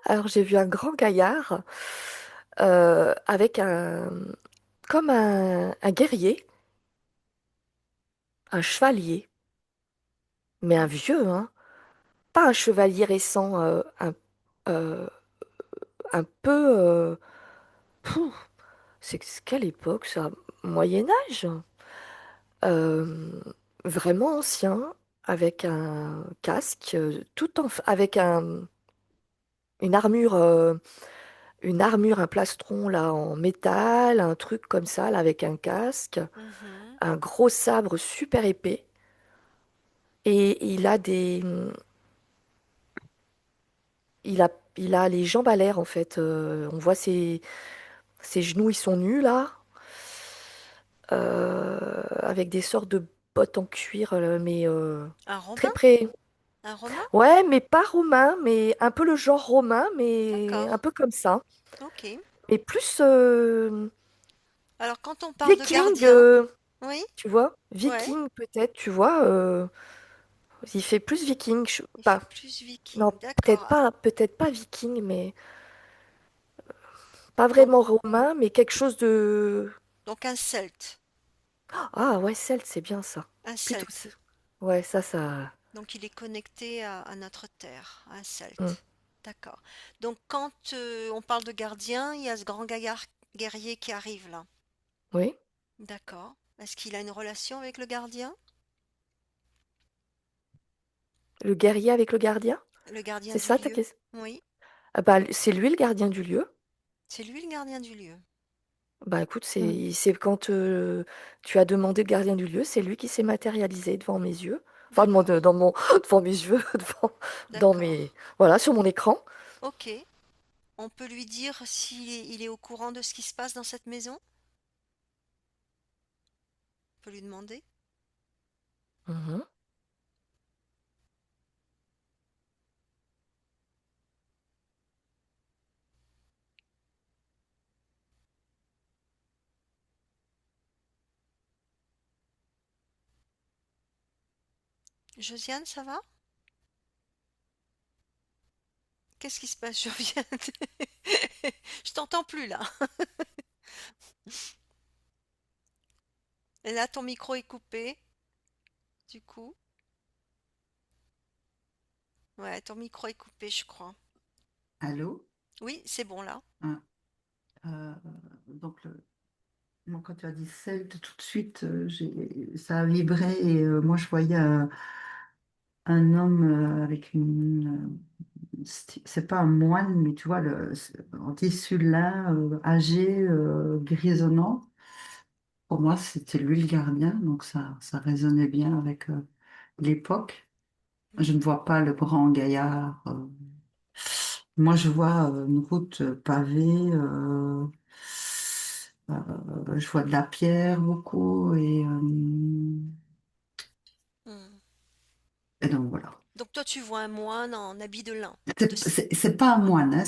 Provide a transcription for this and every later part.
Alors j'ai vu un grand gaillard avec comme un guerrier, un chevalier, mais un vieux, hein. Pas un chevalier récent, euh, un peu. Pouf, c'est quelle époque ça? Moyen Âge? Euh, Vraiment ancien, avec un casque, avec une armure, une armure, un plastron là en métal, un truc comme ça là avec un casque, Mhm. un gros sabre super épais, et il a les jambes à l'air en fait. On voit ses genoux, ils sont nus là, avec des sortes de bottes en cuir, mais Un romain? très près. Un romain? Ouais, mais pas romain, mais un peu le genre romain, mais D'accord. un peu comme ça. Ok. Mais plus Alors, quand on parle de viking, gardien, oui, tu vois, ouais, viking peut-être, tu vois. Il fait plus viking, il fait pas, plus non, viking. D'accord. peut-être pas viking, mais pas Donc, vraiment romain, mais quelque chose de. donc un celte. Ah ouais, celte, c'est bien ça. Un Plutôt, celte. ouais, ça. Donc, il est connecté à notre terre. Un Hmm. celte. D'accord. Donc, quand on parle de gardien, il y a ce grand gaillard guerrier qui arrive là. Oui, D'accord. Est-ce qu'il a une relation avec le gardien? le guerrier avec le gardien, Le gardien c'est du ça ta lieu? question? Oui. Ah bah, c'est lui le gardien du lieu. C'est lui le gardien du lieu. Bah écoute, c'est quand tu as demandé le gardien du lieu, c'est lui qui s'est matérialisé devant mes yeux. Enfin, D'accord. dans mon, devant mes yeux, dans D'accord. mes, voilà, sur mon écran. Ok. On peut lui dire s'il est au courant de ce qui se passe dans cette maison? On peut lui demander. Mhm. Josiane, ça va? Qu'est-ce qui se passe, Josiane? Je t'entends plus là. Et là, ton micro est coupé, du coup. Ouais, ton micro est coupé, je crois. Allô? Oui, c'est bon là. Ah, euh, donc, moi, quand tu as dit Celte, tout de suite, ça a vibré et moi, je voyais un homme avec c'est pas un moine, mais tu vois, en tissu lin, âgé, grisonnant. Pour moi, c'était lui le gardien, donc ça résonnait bien avec l'époque. Je ne Mhm. vois pas le grand gaillard. Moi, je vois une route pavée. Je vois de la pierre beaucoup Hmm. et donc voilà. Donc toi, tu vois un moine en habit de lin. De... C'est pas un moine, hein,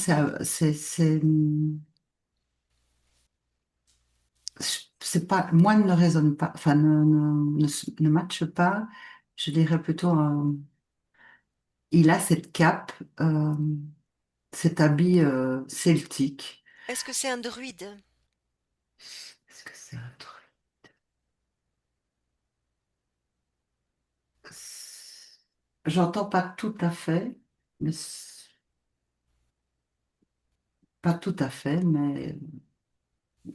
c'est pas, moine ne résonne pas, enfin ne matche pas. Je dirais plutôt, il a cette cape, cet habit celtique. Est-ce que c'est un druide? Est-ce que c'est un truc? J'entends pas tout à fait, mais pas tout à fait, mais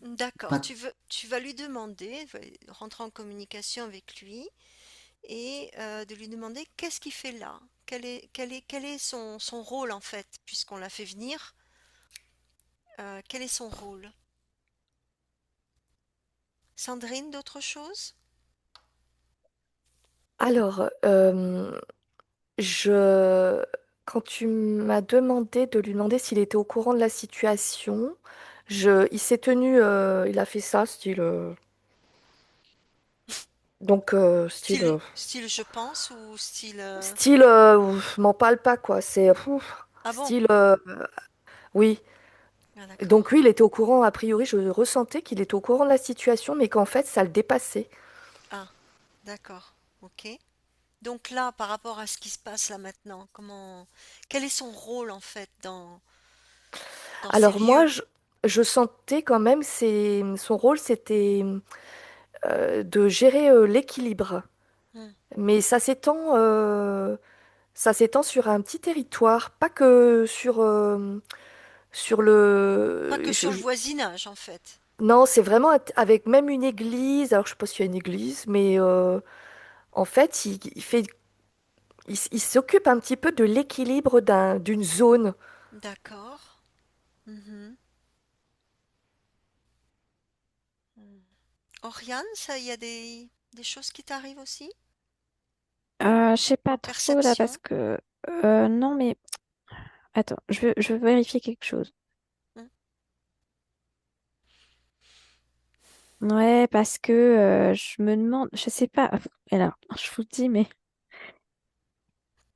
D'accord, pas. tu vas lui demander, rentrer en communication avec lui et de lui demander qu'est-ce qu'il fait là, quel est son rôle en fait, puisqu'on l'a fait venir, quel est son rôle? Sandrine, d'autres choses? Alors, je, quand tu m'as demandé de lui demander s'il était au courant de la situation, il s'est tenu, il a fait ça, style, donc Style je pense ou style... style, m'en parle pas quoi. C'est Ah bon? style, oui. Ah Donc d'accord. lui, il était au courant. A priori, je ressentais qu'il était au courant de la situation, mais qu'en fait, ça le dépassait. Ah, d'accord. Ok. Donc là, par rapport à ce qui se passe là maintenant, quel est son rôle en fait dans... dans ces Alors moi, lieux. je sentais quand même, son rôle, c'était de gérer l'équilibre. Hmm. Mais ça s'étend sur un petit territoire, pas que sur Pas le. que sur le voisinage, en fait. Non, c'est vraiment avec même une église. Alors je sais pas s'il y a une église, mais en fait, il s'occupe un petit peu de l'équilibre d'une zone. D'accord. Mhm. Hmm. Oriane, ça, il y a des choses qui t'arrivent aussi? Je sais pas En trop là parce perception? que non mais attends, je veux vérifier quelque chose. Hmm. Ouais, parce que je me demande, je sais pas. Alors, je vous le dis, mais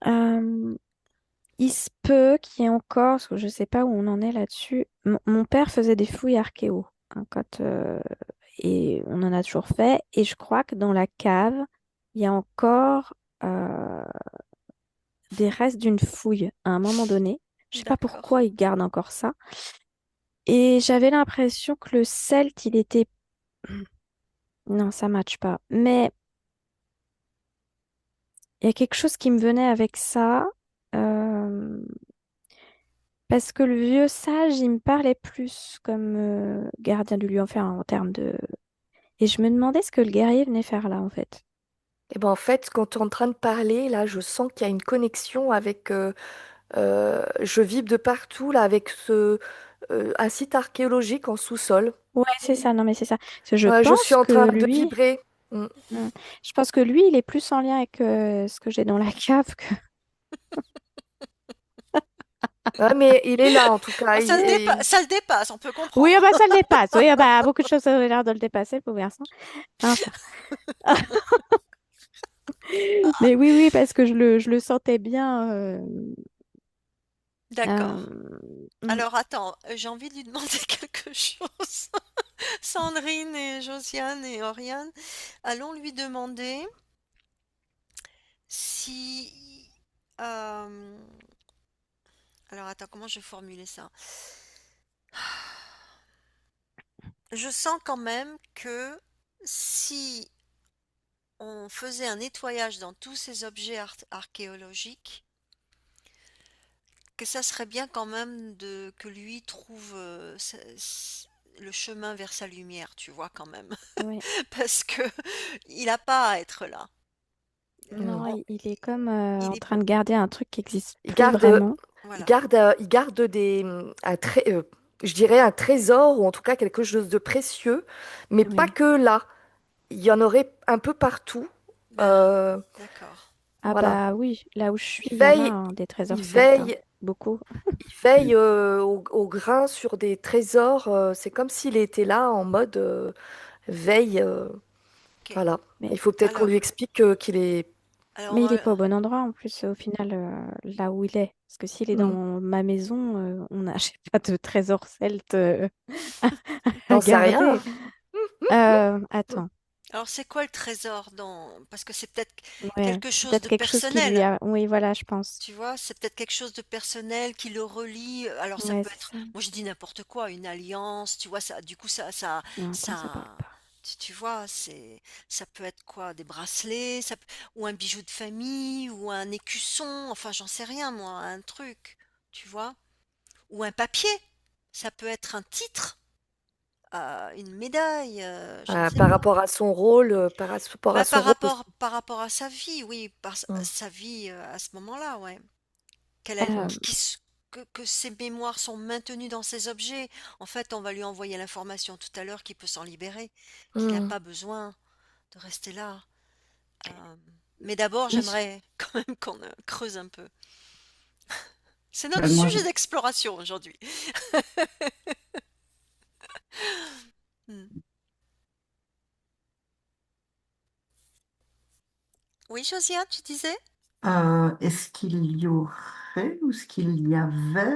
euh, il se peut qu'il y ait encore, parce que je sais pas où on en est là-dessus. Mon père faisait des fouilles archéo, hein, et on en a toujours fait. Et je crois que dans la cave, il y a encore euh, des restes d'une fouille à un moment donné. Je sais pas D'accord. pourquoi ils gardent encore ça. Et j'avais l'impression que le celte, il était... Non, ça matche pas. Mais il y a quelque chose qui me venait avec ça. euh, Parce que le vieux sage, il me parlait plus comme gardien du lieu, enfin en termes de... Et je me demandais ce que le guerrier venait faire là, en fait. Et ben en fait, quand tu es en train de parler, là, je sens qu'il y a une connexion avec. Je vibre de partout, là, avec un site archéologique en sous-sol. Ouais, c'est ça, non mais c'est ça. Parce que je Je suis pense en que train de lui... vibrer. Mm. Hmm. Je pense que lui, il est plus en lien avec ce que j'ai dans la cave que... Ouais, mais il est là, en tout cas. Ah, ça le dépasse, on peut Oui, ah comprendre. bah ça le dépasse. Oui, ah bah beaucoup de choses ont l'air de le dépasser, le pauvre garçon. Enfin. Mais oui, oui, parce que je le sentais bien. D'accord. Mm, Alors attends, j'ai envie de lui demander quelque chose. Sandrine et Josiane et Oriane, allons lui demander si... euh, alors attends, comment je vais formuler ça? Je sens quand même que si on faisait un nettoyage dans tous ces objets archéologiques, que ça serait bien quand même que lui trouve le chemin vers sa lumière, tu vois, quand même. ouais. Parce que il n'a pas à être là. Mm. Non, On- il est comme il en est, train de garder un truc qui n'existe Il plus garde, vraiment. voilà. il garde je dirais un trésor, ou en tout cas quelque chose de précieux, mais pas Oui. que là. Il y en aurait un peu partout. Ben, Euh, d'accord. Ah voilà. bah oui, là où je suis, Il il y en a veille, hein, des il trésors celtes, hein. veille, Beaucoup. il veille au grain sur des trésors. C'est comme s'il était là en mode veille. Ok. Voilà. Mais, Il faut peut-être qu'on lui Alors, explique qu'il est. alors on mais il est va. pas au bon endroit en plus, au final, là où il est. Parce que s'il est dans Hmm. ma maison, on n'a j'ai pas de trésor celte à, à J'en sais garder. rien. Attends. Alors c'est quoi le trésor parce que c'est peut-être Ouais, quelque c'est chose peut-être de quelque chose qui lui personnel. a... Oui, voilà, je pense. Tu vois, c'est peut-être quelque chose de personnel qui le relie. Alors ça Ouais, peut c'est être, ça. moi je dis n'importe quoi, une alliance. Tu vois, ça, du coup Non, comme ça parle ça, pas. tu vois, ça peut être quoi, des bracelets, ou un bijou de famille, ou un écusson. Enfin, j'en sais rien moi, un truc. Tu vois, ou un papier. Ça peut être un titre, une médaille. Je ne sais Par pas. rapport à son rôle, rapport à Bah, son rôle aussi. par rapport à sa vie, oui, Hmm. sa vie à ce moment-là, ouais. Qu'elle a, Euh, que ses mémoires sont maintenues dans ces objets. En fait, on va lui envoyer l'information tout à l'heure qu'il peut s'en libérer, qu'il n'a Hmm. pas besoin de rester là. Euh, mais d'abord, mais je- j'aimerais quand même qu'on creuse un peu. C'est notre Ben, moi, sujet d'exploration aujourd'hui. Hmm. Oui, Josiane, tu disais? est-ce qu'il y aurait ou est-ce qu'il y avait,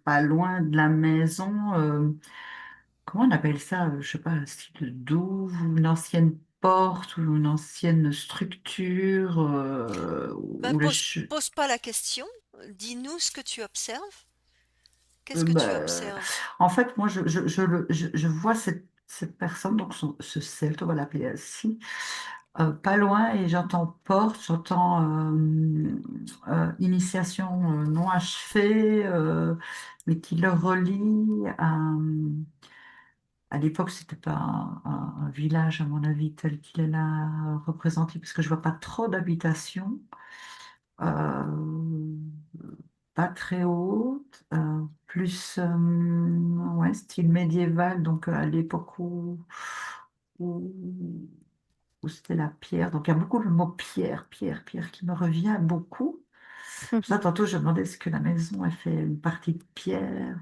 pas loin de la maison, comment on appelle ça? Je sais pas, un style de douve ou une ancienne porte ou une ancienne structure Bah, où le pose pas la question. Dis-nous ce que tu observes. Qu'est-ce que tu Bah, observes? en fait, moi, je vois cette personne, donc ce celte, on va l'appeler ainsi, pas loin, et j'entends porte, j'entends initiation non achevée, mais qui le relie à l'époque, c'était pas un village, à mon avis, tel qu'il est là représenté, parce que je vois pas trop d'habitations. Euh, Pas très haute, plus ouais, style médiéval, donc à l'époque où, où c'était la pierre. Donc il y a beaucoup le mot pierre, pierre, pierre qui me revient beaucoup. Pour ça, tantôt, je me demandais est-ce que la maison, elle fait une partie de pierre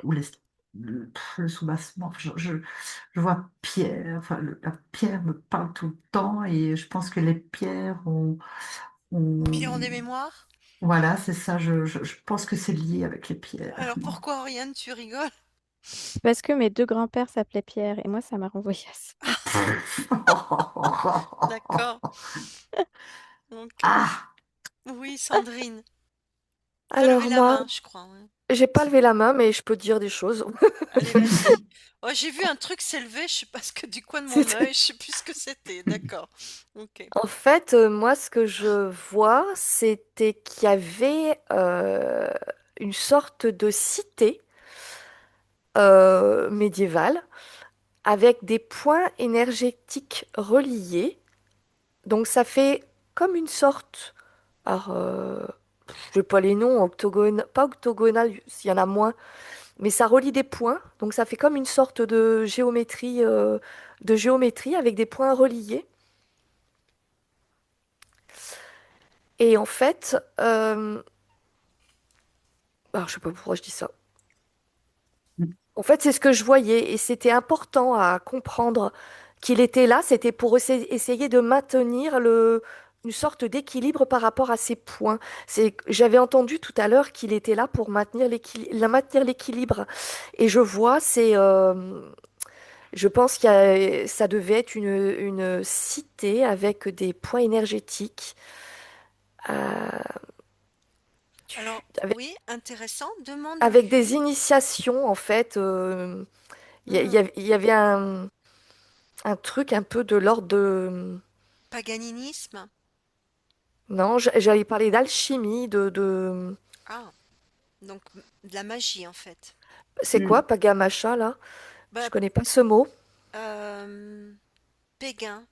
ou le soubassement. Enfin, je vois pierre, enfin, la pierre me parle tout le temps et je pense que les pierres ont- Pierre des mémoires? voilà, c'est ça, je pense que c'est lié avec les pierres, Alors moi. pourquoi Oriane, tu rigoles? C'est parce que mes deux grands-pères s'appelaient Pierre et moi, ça m'a renvoyé à ça. D'accord, ok. Ah! Oui, Sandrine. T'as levé Alors la moi, main, je crois. Ouais. j'ai pas levé la main, mais je peux dire des choses. Allez, vas-y. Oh, j'ai vu un truc s'élever, je sais pas ce que du coin de mon C'est- œil, je sais plus ce que c'était. D'accord. Ok. En fait, moi, ce que je vois, c'était qu'il y avait une sorte de cité médiévale avec des points énergétiques reliés. Donc ça fait comme une sorte, alors je sais pas les noms, pas octogonal, s'il y en a moins, mais ça relie des points. Donc ça fait comme une sorte de géométrie avec des points reliés. Et en fait, alors je sais pas pourquoi je dis ça. En fait, c'est ce que je voyais et c'était important à comprendre qu'il était là. C'était pour essayer de maintenir une sorte d'équilibre par rapport à ces points. J'avais entendu tout à l'heure qu'il était là pour maintenir l'équilibre. Et je vois, je pense ça devait être une cité avec des points énergétiques, euh, Alors, avec, oui, intéressant. avec des Demande-lui. initiations en fait. Hmm, Il y avait un truc un peu de l'ordre de... paganisme. Non, j'allais parler d'alchimie, Ah, donc de la magie en fait. C'est quoi, Hmm. Pagamacha, là? Je Bah, connais pas ce mot. euh, Péguin,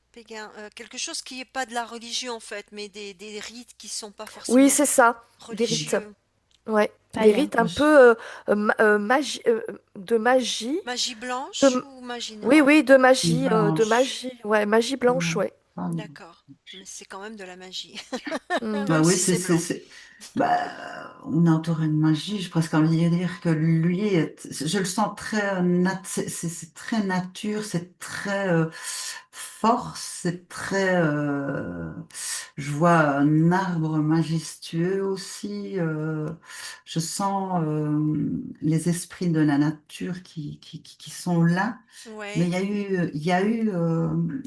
quelque chose qui n'est pas de la religion en fait, mais des rites qui sont pas Oui, forcément c'est ça, des rites. religieux. Ouais, des Païen. rites un peu de magie. Magie blanche De... ou magie Oui, noire? oui, de Blanche. magie. Ouais, magie blanche, Non, ouais. pardon. D'accord, mais c'est quand même de la magie, Hmm. Bah même oui, si c'est blanc. bah, on est entouré de magie. J'ai presque envie de dire que lui, je le sens très, c'est très nature, c'est très force, c'est très. Je vois un arbre majestueux aussi. Je sens les esprits de la nature qui sont là. Mais Ouais. il y a eu,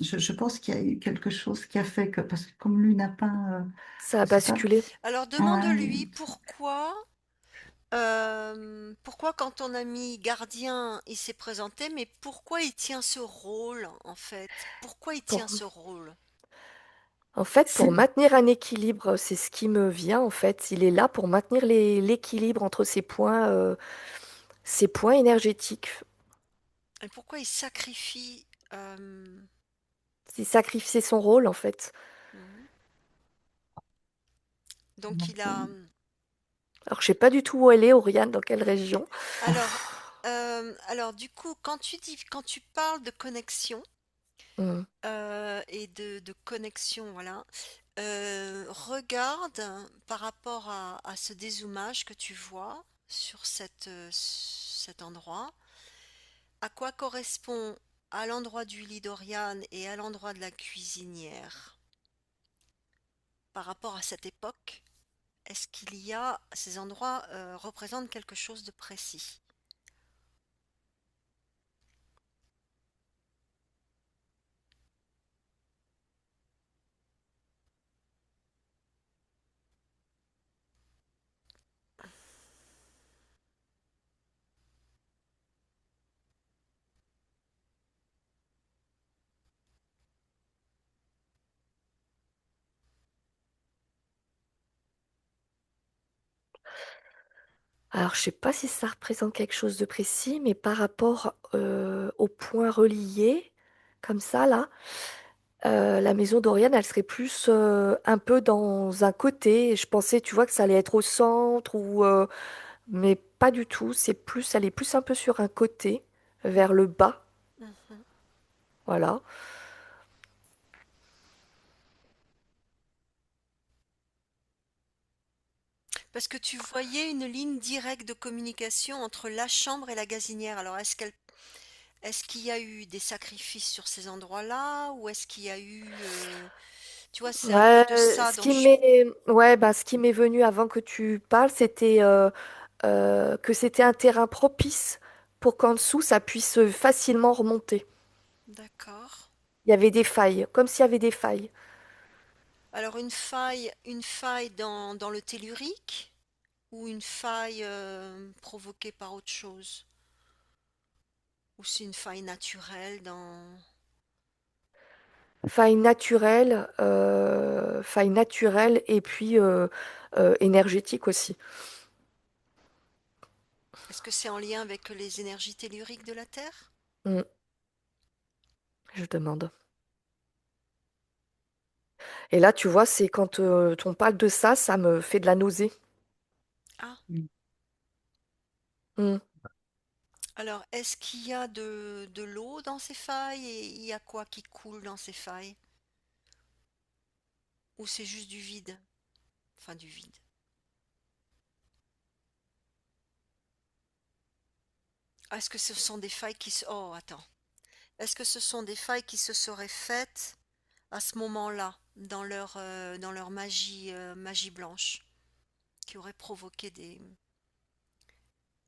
je pense qu'il y a eu quelque chose qui a fait que, parce que comme lui n'a pas, Ça a je sais pas. basculé. Alors Ouais, demande-lui pourquoi quand on a mis gardien, il s'est présenté, mais pourquoi il tient ce rôle en fait? Pourquoi il tient Pour... ce rôle? En fait, pour c'est, maintenir un équilibre, c'est ce qui me vient, en fait. Il est là pour maintenir l'équilibre entre ces points énergétiques. Et pourquoi il sacrifie Il sacrifiait son rôle, en fait. mhm. Donc il a Alors, je sais pas du tout où elle est, Oriane, dans quelle région. alors alors du coup quand tu parles de connexion Hmm. et de connexion voilà regarde par rapport à ce dézoomage que tu vois sur cet endroit. À quoi correspond à l'endroit du lit d'Oriane et à l'endroit de la cuisinière par rapport à cette époque? Est-ce qu'il y a ces endroits représentent quelque chose de précis? Alors, je sais pas si ça représente quelque chose de précis, mais par rapport aux points reliés, comme ça, là, la maison d'Oriane, elle serait plus un peu dans un côté. Je pensais, tu vois, que ça allait être au centre, mais pas du tout. Elle est plus un peu sur un côté, vers le bas. Mhm. Voilà. Parce que tu voyais une ligne directe de communication entre la chambre et la gazinière. Alors, est-ce qu'il y a eu des sacrifices sur ces endroits-là ou est-ce qu'il y a eu, tu vois, c'est un peu Ouais, de ça dont je... ce qui m'est venu avant que tu parles, c'était que c'était un terrain propice pour qu'en dessous, ça puisse facilement remonter. D'accord. Il y avait des failles, comme s'il y avait des failles. Alors, une faille dans le tellurique ou une faille provoquée par autre chose? Ou c'est une faille naturelle dans... Failles naturelles et puis énergétiques aussi. Est-ce que c'est en lien avec les énergies telluriques de la Terre? Hmm, je demande. Et là, tu vois, c'est quand on parle de ça, ça me fait de la nausée. Ah, Mm. Hmm. alors est-ce qu'il y a de l'eau dans ces failles et il y a quoi qui coule dans ces failles? Ou c'est juste du vide? Enfin, du vide. Ah, est-ce que ce sont des failles qui se... Oh, attends. Est-ce que ce sont des failles qui se seraient faites à ce moment-là, dans leur magie, magie blanche, qui aurait provoqué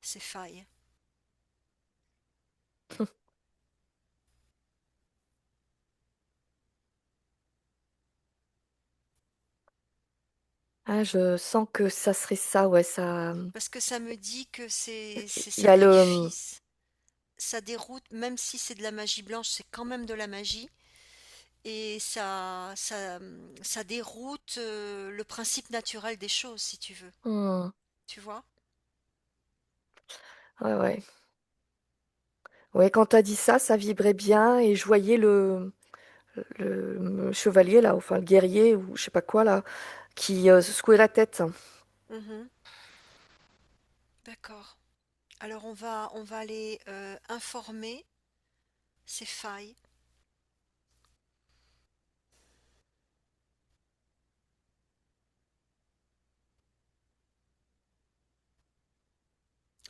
ces failles? Ah, je sens que ça serait ça, ouais, ça. Parce que ça me dit que ces Il y a le. sacrifices, ça déroute, même si c'est de la magie blanche, c'est quand même de la magie. Et ça déroute le principe naturel des choses, si tu veux. Hmm. Tu vois? Ouais, ouais. Ouais, quand t'as dit ça, ça vibrait bien et je voyais le chevalier là, enfin le guerrier ou je sais pas quoi là, qui se secouait la tête. Mhm. D'accord. Alors on va aller informer ces failles,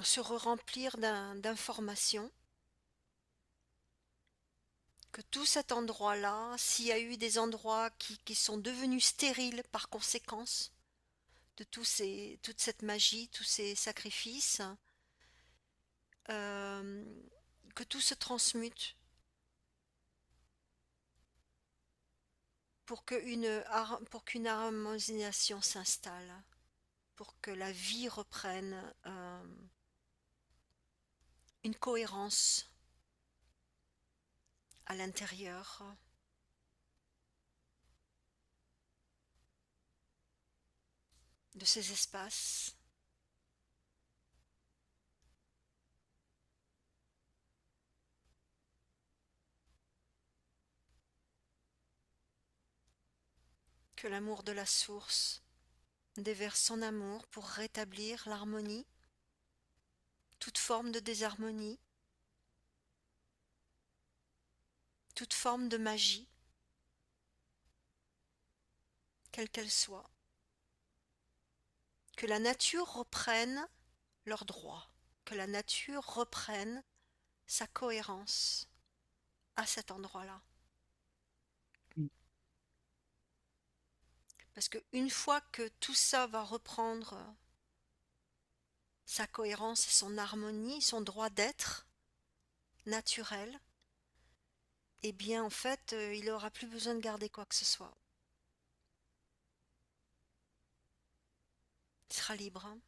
se remplir d'informations, que tout cet endroit-là, s'il y a eu des endroits qui sont devenus stériles par conséquence de toute cette magie, tous ces sacrifices, euh, que tout se transmute pour qu'une harmonisation s'installe, pour que la vie reprenne une cohérence à l'intérieur de ces espaces, que l'amour de la source déverse son amour pour rétablir l'harmonie, toute forme de désharmonie, toute forme de magie, quelle qu'elle soit, que la nature reprenne leurs droits, que la nature reprenne sa cohérence à cet endroit-là. Parce qu'une fois que tout ça va reprendre sa cohérence et son harmonie, son droit d'être naturel, eh bien en fait, il n'aura plus besoin de garder quoi que ce soit. Il sera libre, hein.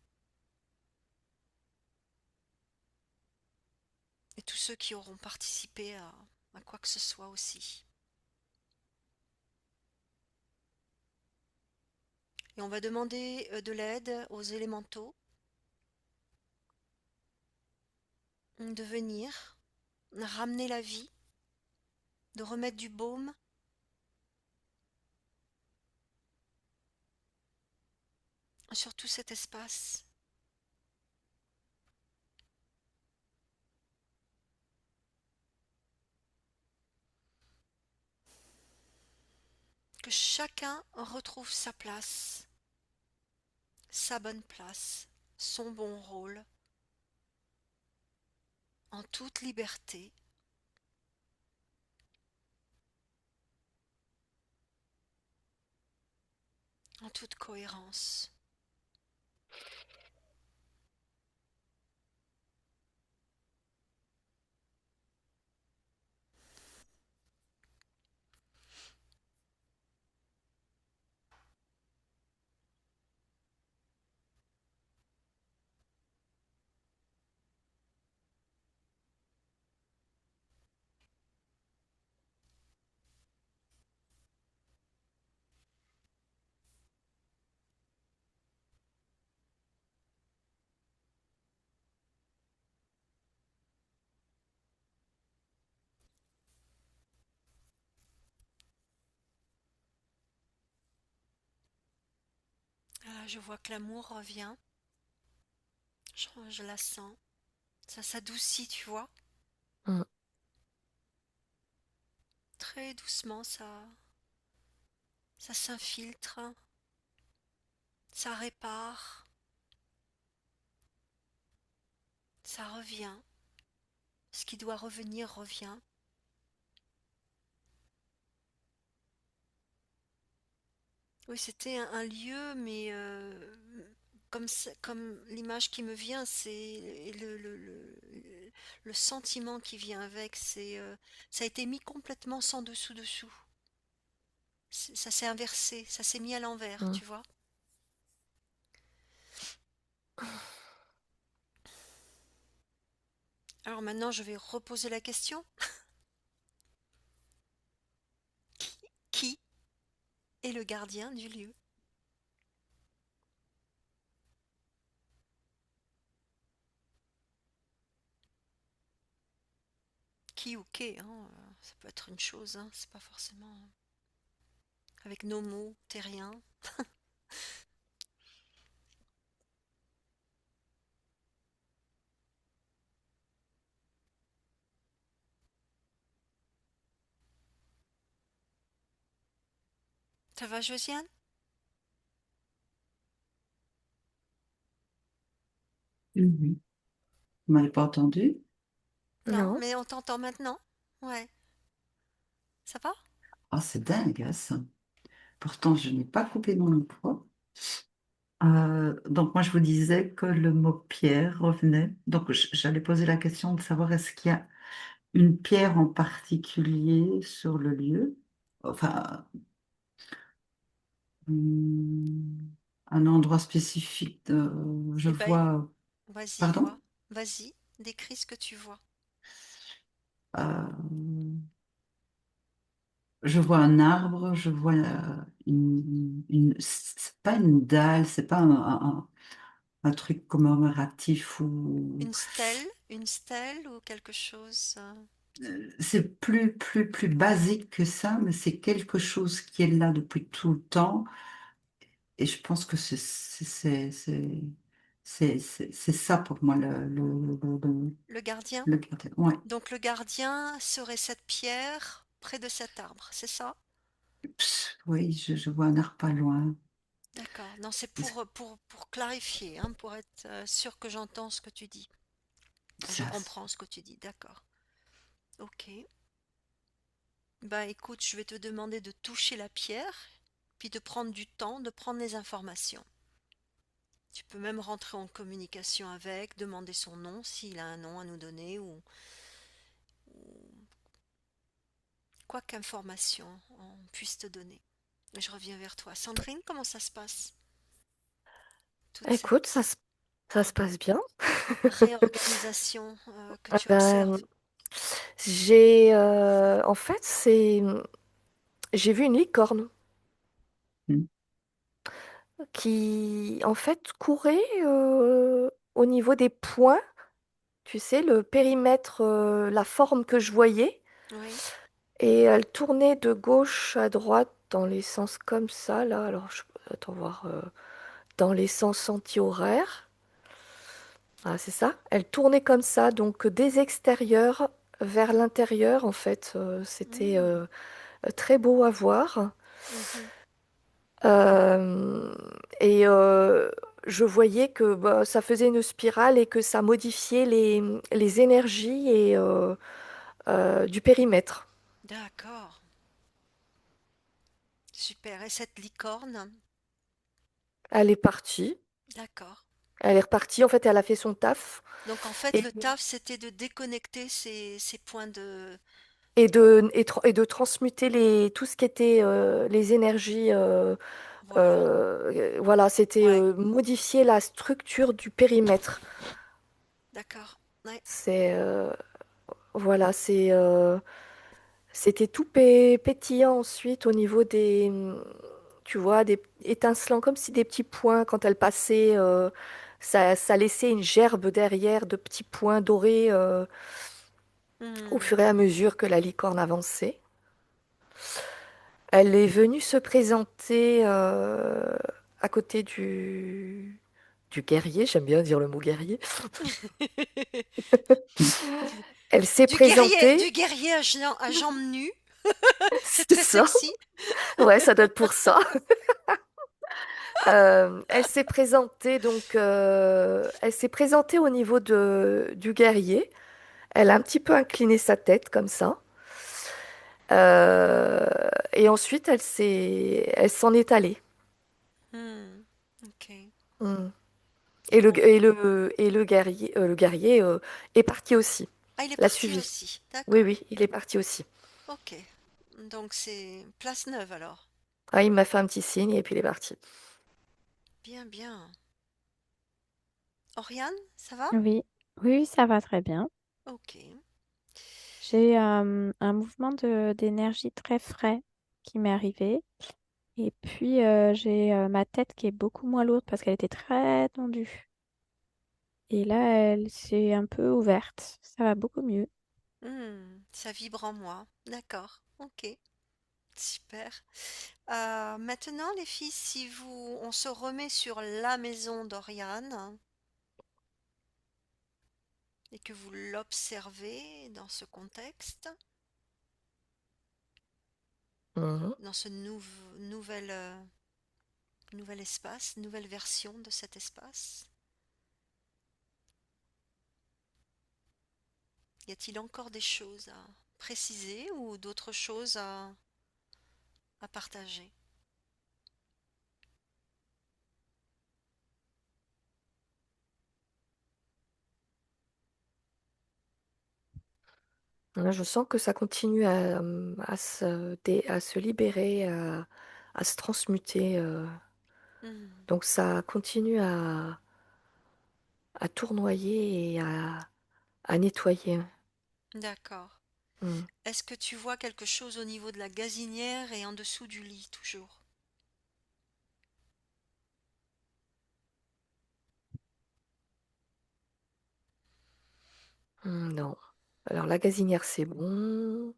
Et tous ceux qui auront participé à quoi que ce soit aussi. Et on va demander de l'aide aux élémentaux de venir, ramener la vie, de remettre du baume sur tout cet espace. Que chacun retrouve sa place, sa bonne place, son bon rôle, en toute liberté, en toute cohérence. Voilà, je vois que l'amour revient, je la sens, ça s'adoucit, tu vois, Mm. très doucement, ça s'infiltre, ça répare, ça revient, ce qui doit revenir revient. Oui, c'était un lieu, mais comme l'image qui me vient, c'est le sentiment qui vient avec. Ça a été mis complètement sans dessous-dessous. Ça s'est inversé, ça s'est mis à l'envers, Mm. tu vois. Alors maintenant, je vais reposer la question. Qui est le gardien du lieu? Qui ou qué, hein, ça peut être une chose, hein, c'est pas forcément avec nos mots terriens. Ça va, Josiane? Mhm. Vous m'avez pas entendu? Non, Non. mais on t'entend maintenant. Ouais, ça va? Ah, c'est dingue, hein, ça. Pourtant, je n'ai pas coupé mon micro. Donc, moi, je vous disais que le mot pierre revenait. Donc, j'allais poser la question de savoir est-ce qu'il y a une pierre en particulier sur le lieu? Enfin, hum, un endroit spécifique. Je Eh ben, vois. vas-y, Pardon? vois. Vas-y, décris ce que tu vois. Euh, je vois un arbre, je vois c'est pas une dalle, c'est pas un truc commémoratif ou Une stèle ou quelque chose. c'est plus basique que ça, mais c'est quelque chose qui est là depuis tout le temps et je pense que c'est ça pour moi Le gardien. le gardien. Ouais. Donc le gardien serait cette pierre près de cet arbre, c'est ça? Oui, je vois un arbre pas loin. D'accord. Non, c'est pour clarifier, hein, pour être sûr que j'entends ce que tu dis. Je Ça, comprends ce que tu dis, d'accord. Ok. Bah écoute, je vais te demander de toucher la pierre, puis de prendre du temps, de prendre les informations. Tu peux même rentrer en communication avec, demander son nom s'il a un nom à nous donner ou quoi qu'information on puisse te donner. Et je reviens vers toi. Sandrine, comment ça se passe? Toute Écoute, cette ça se passe bien. réorganisation que tu Ben, observes. en fait, j'ai vu une licorne mm, qui, en fait, courait au niveau des points tu sais, le périmètre, la forme que je voyais. Oui. Et elle tournait de gauche à droite dans les sens comme ça, là. Alors, attends voir. Dans les sens anti-horaires. Ah, c'est ça. Elle tournait comme ça, donc des extérieurs vers l'intérieur, en fait. C'était Hmm. très beau à voir. Mhm. Euh, et je voyais que bah, ça faisait une spirale et que ça modifiait les énergies du périmètre. D'accord. Super. Et cette licorne? Elle est partie. D'accord. Elle est repartie. En fait, elle a fait son taf. Donc en fait, Et, le taf, c'était de déconnecter ces points de... et de transmuter tout ce qui était les énergies. Voilà. Voilà, c'était Ouais. modifier la structure du périmètre. D'accord. Ouais. C'est voilà, c'était tout pétillant ensuite au niveau tu vois, des étincelants comme si des petits points quand elle passait, ça laissait une gerbe derrière de petits points dorés au Hmm. fur et à mesure que la licorne avançait. Elle est venue se présenter à côté du guerrier, j'aime bien dire le mot guerrier. Elle s'est Du présentée, guerrier à jambes nues. C'est c'est très ça, sexy. ouais, ça doit être pour ça. Elle s'est présentée elle s'est présentée au niveau du guerrier. Elle a un petit peu incliné sa tête comme ça. Et ensuite, elle s'en est allée. Hmm. Ok. Mm. Bon. Et le guerrier est parti aussi. Ah, il est L'a parti suivi. aussi. Oui, D'accord. oui, il est parti aussi. Ok. Donc c'est place neuve alors. Ah, il m'a fait un petit signe et puis il est parti. Bien, bien. Oriane, ça va? Oui, oui, ça va très bien. Ok. J'ai un mouvement d'énergie très frais qui m'est arrivé. Et puis, j'ai ma tête qui est beaucoup moins lourde parce qu'elle était très tendue. Et là, elle s'est un peu ouverte. Ça va beaucoup mieux. Ça vibre en moi. D'accord. Ok. Super. Maintenant, les filles, si on se remet sur la maison d'Oriane et que vous l'observez dans ce contexte, Mhm. dans ce nouvel espace, nouvelle version de cet espace, y a-t-il encore des choses à préciser ou d'autres choses à partager? Là, je sens que ça continue à se libérer, à se transmuter. Hmm, Donc ça continue à tournoyer et à nettoyer. d'accord. Mm. Est-ce que tu vois quelque chose au niveau de la gazinière et en dessous du lit toujours? Non. Alors la gazinière, c'est bon.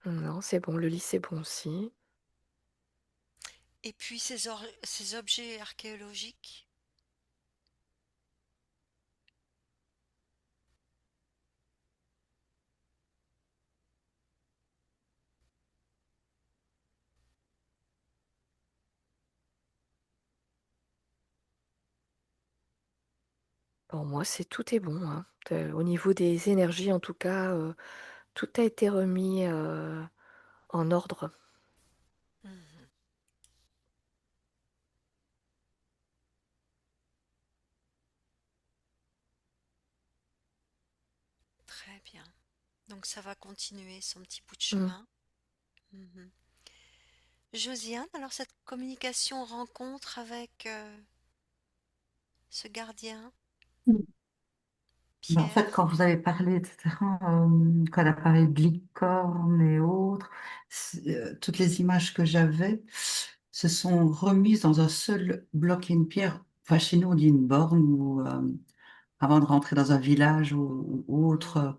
Non, c'est bon. Le lit, c'est bon aussi. Et puis ces objets archéologiques? Pour moi, c'est tout est bon, hein. Au niveau des énergies, en tout cas, tout a été remis en ordre. Mhm, très bien. Donc ça va continuer son petit bout de Mm. chemin. Mhm. Josiane, alors cette communication rencontre avec ce gardien, Mm. Ben, en fait, pierre. quand vous avez parlé, etc., quand elle a parlé de licorne et autres, toutes les images que j'avais se sont remises dans un seul bloc et une pierre. Enfin, chez nous, on dit une borne, ou avant de rentrer dans un village ou autre,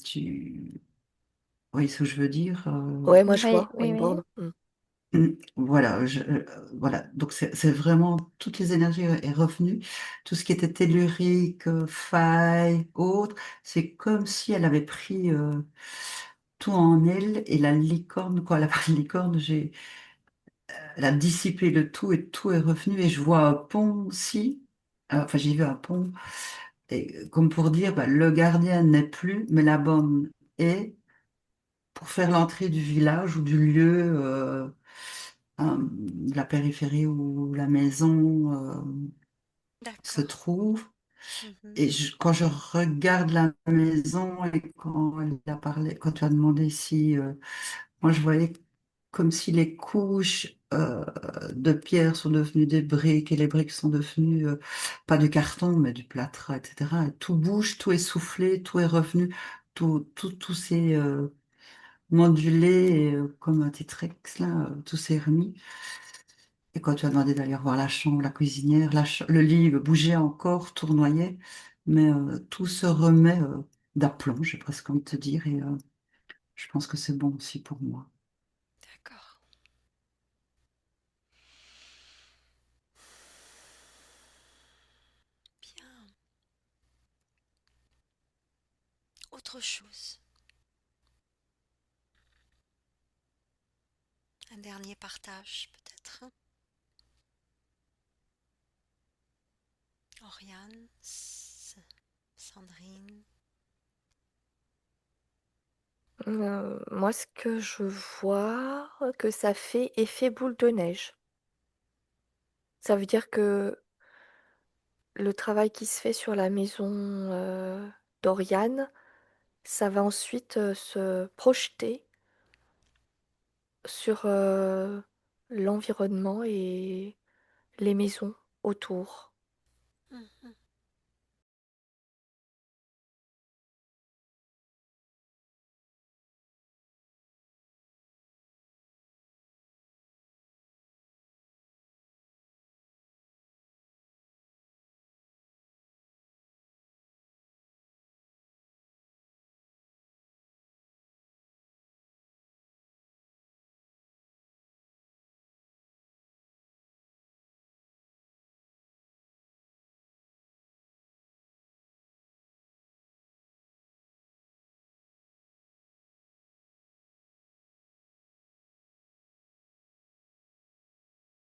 tu voyez ce que je veux dire? Ouais, moi je Oui, vois, ouais, oui, une oui. borne. Mm. Voilà, voilà. Donc c'est vraiment toutes les énergies est revenue, tout ce qui était tellurique, faille, autres. C'est comme si elle avait pris tout en elle, et la licorne, quoi, la partie licorne, elle a dissipé le tout et tout est revenu, et je vois un pont aussi. Enfin, j'ai vu un pont, et comme pour dire, bah, le gardien n'est plus, mais la bonne est, pour faire l'entrée du village ou du lieu, de la périphérie où la maison se D'accord. trouve. Mhm. Et quand je regarde la maison, et quand elle a parlé, quand tu as demandé si, moi je voyais comme si les couches de pierre sont devenues des briques, et les briques sont devenues pas du carton mais du plâtre, etc. Et tout bouge, tout est soufflé, tout est revenu, tout s'est modulé, et, comme un T-Rex, là, tout s'est remis. Et quand tu as demandé d'aller voir la chambre, la cuisinière, le lit bougeait encore, tournoyait, mais tout se remet d'aplomb, j'ai presque envie de te dire, et je pense que c'est bon aussi pour moi. D'accord. Bien. Autre chose. Un dernier partage, peut-être. Oriane, Sandrine. Moi, ce que je vois, que ça fait effet boule de neige. Ça veut dire que le travail qui se fait sur la maison d'Oriane, ça va ensuite se projeter sur l'environnement et les maisons autour. Mhm.